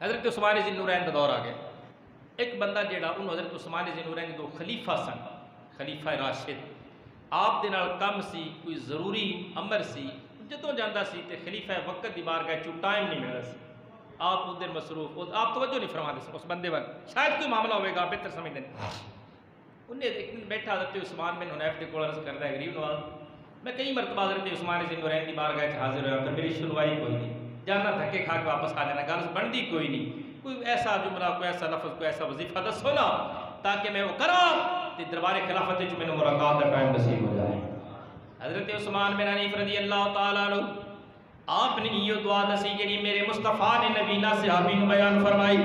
حضرت عثمان ذی النورین کا دور آ گیا. ایک بندہ جہا انہوں حضرت عثمان ذی النورین دو خلیفہ سن، خلیفہ راشد. آپ دے نال کم سی، کوئی ضروری امر سی، جدوں جاندا سی تے خلیفہ وقت دی بارگاہ چوں ٹائم نہیں ملدا سی. آپ ادھر مصروف، آپ توجہ نہیں فرما دے اس بندے وال، شاید کوئی معاملہ ہوئے گا بہتر سمجھ دیں. انہیں ایک دن بیٹھا حضرت عثمان بن حنیف کے کول عرض کردا ہے غریب نواز، میں کئی مرتبہ حضرت عثمان ذی النورین دی بارگاہ وچ حاضر ہوا، پر میری سنوائی کوئی نہیں. جانا دھکے کھا کے واپس آ جانا، گل بنتی کوئی نہیں. کوئی ایسا جملہ، کوئی ایسا لفظ، کوئی ایسا وظیفہ دسو نا تاکہ میں وہ کراں تے دربار خلافت وچ مینوں ملاقات کا ٹائم نصیب ہو جائے. حضرت عثمان بن حنیف رضی اللہ تعالیٰ عنہ آپ نے یہ دعا دسی جڑی میرے مصطفیٰ نے نبینا صحابی کو بیان فرمائی،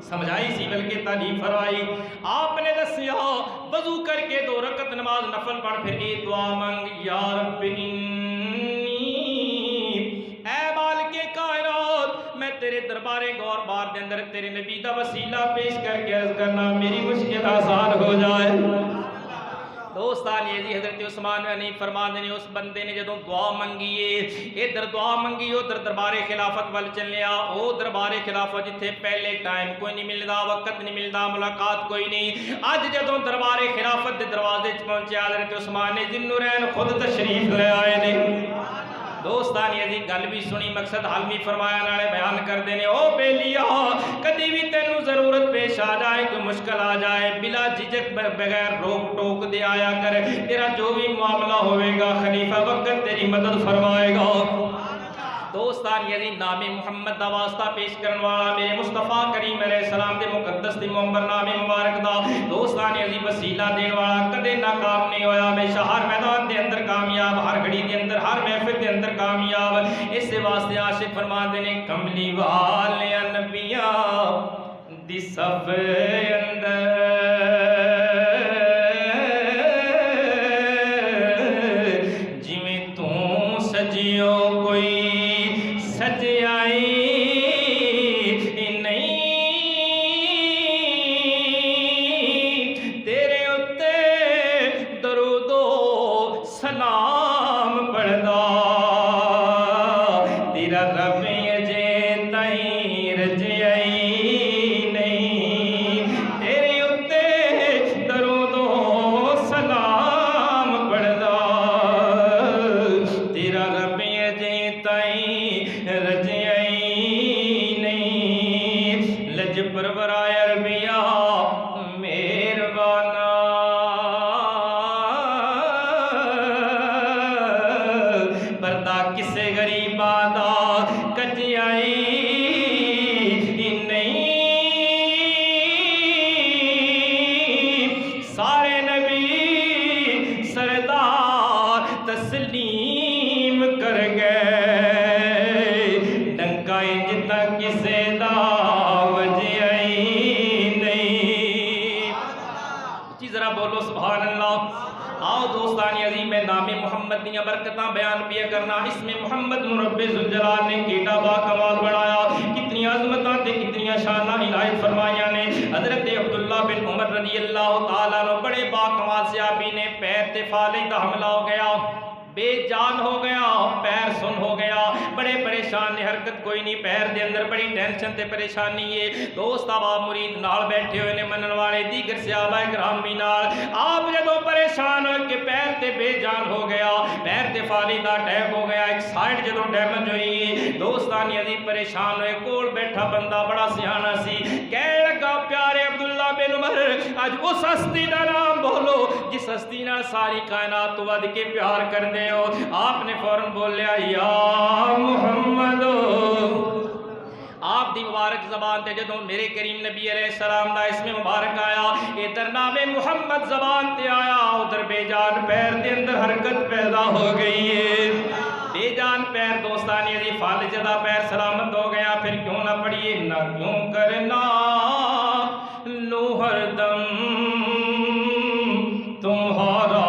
سمجھائی سی بلکہ تعلیم فرمائی. آپ نے دسیا وضو کر کے 2 رکعت نماز نفل پڑھ پھر یہ دعا مانگ، یا رب انی، اے مالک کائنات، میں تیرے دربار غور بار دے اندر تیرے نبی دا وسیلہ پیش کر کے عرض کرنا میری مشکل آسان ہو جائے. دوستان یہ حضرت عثمان نے فرما دینے اس بندے نے جدوں دعا منگیے، ادھر دعا منگی ادھر دربار خلافت وال چلیا. او دربار خلافت جتھے پہلے ٹائم کوئی نہیں ملدا، وقت نہیں ملدا، ملاقات کوئی نہیں. اج جدوں دربار خلافت دے دروازے وچ پہنچیا حضرت عثمان نے ذی النورین خود تشریف لے آئے نے. دوستان یہ گل بھی سنی، مقصد حل بھی فرمایا، نالے بیان کر دینے. او بیلیا، کدی بھی تینوں ضرورت پیش آ جائے، کوئی مشکل آ جائے، بلا جھجک بغیر روک ٹوک دے آیا کر. تیرا جو بھی معاملہ ہوئے گا خلیفہ وقت تیری مدد فرمائے گا. دوستان یہ نام محمد دا واسطہ پیش کرن والا میرے مصطفیٰ کریم علیہ السلام دے مقدس تے محمد نام مبارک دا دوستان یہ وسیلہ دین والا کدے ناکام نہیں ہویا، ہمیشہ ہر میدان دے اندر کامیاب، ہر گھڑی دے اندر، ہر محفل دے اندر کامیاب. اس واسطے عاشق فرما دینے کملی والے نبیاں دی صف اندر برکتاں بیان پیا کرنا. اس میں محمد رب ذوالجلال نے کیٹا با کمال بڑھایا، کتنی عظمتاں تے کتنی شاناں عنایت فرمائیاں نے. حضرت عبداللہ بن عمر رضی اللہ تعالیٰ عنہ بڑے با کمال صحابی نے پیر تے فالج دا حملہ ہو گیا، بے جان ہو گیا، پیر سن ہو گیا، بڑے پریشان نے، حرکت کوئی نہیں، پیر دے اندر بڑی ٹینشن تے پریشانی ہے. دوست آپ مرید نال بیٹھے ہوئے نے، منن والے دیگر صحابہ کرام بھی نال. آپ جدوں پریشان ہوئے کہ پیر تے بے جان ہو گیا، پیر تے فالج دا اٹیک ہو گیا، ایک سائڈ جدوں ڈیمیج ہوئی، دوستان عزیز پریشان ہوئے. کول بیٹھا بندہ بڑا سیاںا سی، کہنے لگا پیارے عبداللہ بن عمر اج اس ہستی دا نام بولو جس ہستی نال ساری کائنات تو ود کے پیار کر دے ہو. آپ نے فوراً بولیا یا محمد. آپ دی مبارک زبان تے جدوں میرے کریم نبی علیہ السلام دا اسم مبارک آیا، ادھر نام محمد زبان تے آیا، ادھر بے جان پیر دے اندر حرکت پیدا ہو گئی ہے. بے جان پیر دوستانی دی فالج دا پیر سلامت ہو گیا. پھر کیوں نہ پڑھیے نہ کیوں کرنا لو ہر دم تمہارا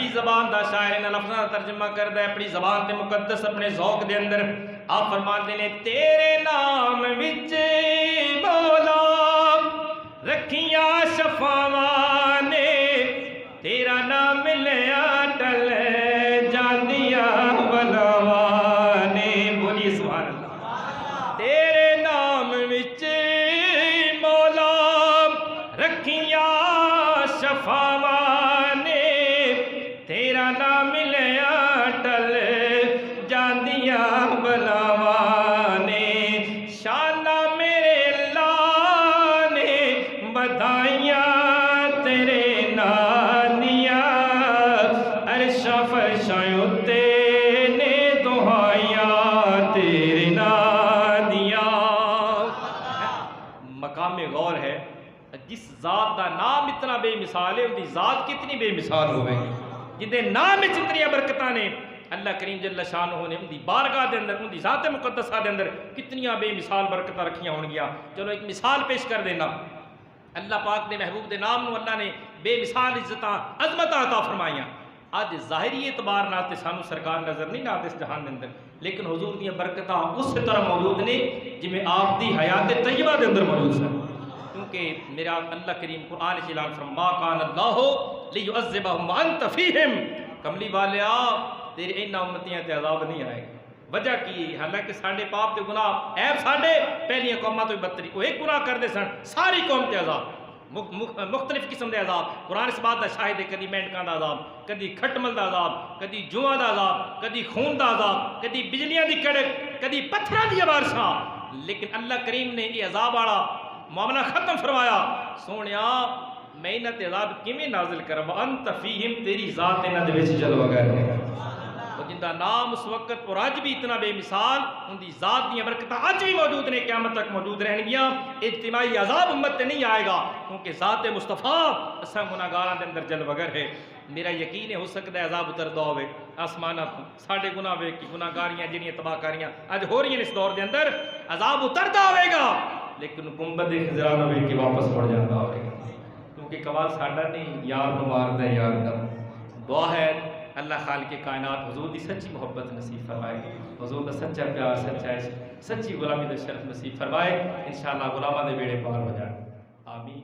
عربی زبان دا شاعر نے لفظاں دا ترجمہ کردا ہے اپنی زبان تے مقدس اپنے ذوق دے اندر آپ فرماتے نے تیرے نام وچ مولا رکھیاں شفاواں نے تیرا نام لیا ٹل جاندیاں بلاواں نے بولیے سبحان اللہ تیرے نام وچ مولا رکھیاں شفاواں نے تیرا نام لیا ٹل جاندیاں بلاواں نے شانہ میرے اللہ نے بدھائیاں تیرے نام دیاں عرشاں فرشاں اُتے نے دعائیاں تیرے نام دیاں۔ مقام غور ہے جس ذات دا نام اتنا بے مثال ہے ان دی ذات کتنی بے مثال ہوئے گی جن دے نام میں اتنی برکتاں نے اللہ کریم جل شانہ نے ان دی بارگاہ دے اندر ان دی ذات مقدسہ دے اندر کتنیاں بے مثال برکتاں رکھیاں ہون گیا۔ چلو ایک مثال پیش کر دینا اللہ پاک نے محبوب دے نام نو اللہ نے بے مثال عزتاں عظمتاں عطا فرمائیاں۔ آج ظاہری اعتبار نال تے سانو سرکار نظر نہیں آتے اس جہان دے اندر لیکن حضور دیاں برکتاں اس طرح موجود نے جویں آپ دی حیات طیبہ دے اندر موجود سن کیونکہ میرا اللہ کریم قرآن اعلان فرما کان اللہ لیعذبہم وانت فیہم کملی والیا تیرے ان امتیاں تے عذاب نہیں آئے گا۔ وجہ کی حالانکہ ساڈے پاپ تے گناہ عیب ساڈے پہلیاں قوماں تو بدتری وہ ایک گناہ کردے سن ساری قوم تے عذاب مختلف قسم دے عذاب قرآن اس بات دا شاہد ہے کدی مینڈکاں دا عذاب کدی کھٹمل دا عذاب کدی جواں دا عذاب کدی خون دا عذاب کدی بجلیاں دی کڑک کدی پتھراں دی بارشاں لیکن اللہ کریم نے یہ عذاب والا معاملہ ختم فرمایا سونیا میں انہاں تے عذاب کیویں نازل کراں وانت فیہم تیری ذات انہاں دے وچ جلوہ گر ہے جن کا نام اس وقت اور آج بھی اتنا بے مثال ان دی ذات دیاں برکتاں آج بھی موجود نے قیامت تک موجود رہن گیاں اجتماعی عذاب امت تے نہیں آئے گا کیونکہ ذات مصطفیٰ اساں گناہگاراں دے اندر جل وگر ہے۔ میرا یقین ہے ہو سکتا ہے عذاب اتردا ہوئے آسماناں تو ساڈے گناہ ویکھ کے گناہگاریاں جڑیاں تباہ کاریاں اج ہو رہی ہیں اس دور دے اندر عذاب اتردا ہوئے گا لیکن گنبد خضرا ویکھ کے واپس مڑ جاندا ہوئے گا کیونکہ کمال ساڈا نہیں یار نو ماردا ہے یار دا دعا ہے اللہ خالق کائنات حضور دی سچی محبت نصیب فرمائے حضور دا سچا پیار سچا عشق سچی غلامی دا شرف نصیب فرمائے انشاءاللہ غلاماں دے بیڑے پار ہو جائیں آمین۔